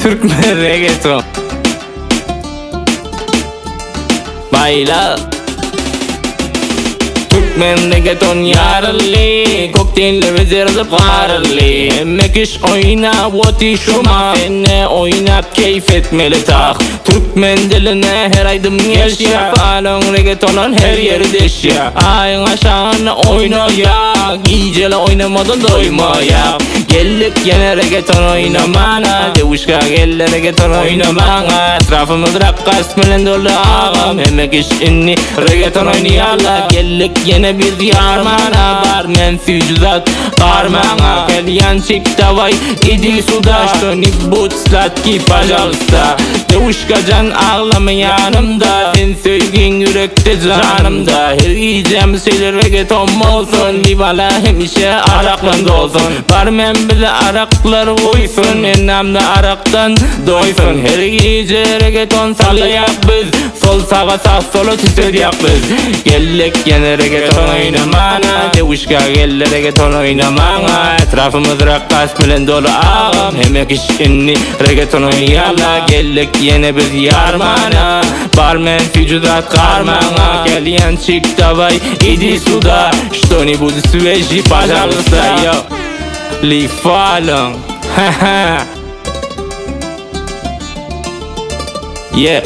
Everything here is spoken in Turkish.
Türkmen reggaeton. Baila. Türkmen reggaeton yararlı, kokteylli ve zerre kararlı. Emmek iş oyna, voti şuma, fenne oynap keyif etmeli tak. Türkmen diline her aydım yaşa, falon reggaetonun her yeri deşya. Ayın aşağını oyna ya, iyicele oynamadan doyma ya. Geldik yine reggaeton oynamana, devuşka gelle reggaeton oynamana. Etrafımız rakkas bilen dolu ağam, emmek iş inni reggaeton oynayala. Geldik yine bir diyarmana, var menfi cüzat karmana. Kelyan çik davay idi sudaş, dönük but slatki pajalsta. Devuşka can ağlama yanımda, sen sevgin yürekte canımda. Her giyeceğim şeyler reggaeton olsun, livala hemişe araklan olsun. Barmen bile araklar uysun, enamda araktan doysun. Her gece reggaeton sallayak biz, sol sağa sağ solu tüsediyak biz. Geldik yine reggaeton oynamana, devuşka gelle reggaeton oynamana. Etrafımız rakkas bilen dolu ağam, emek iş inni reggaeton oynayala. Geldik yine biz yarmana, barmen fücüdat karmana. Kelyan çik davay idi suda, что-нибудь буду свежий, пожалуйста, yo. Li falon. Yeah.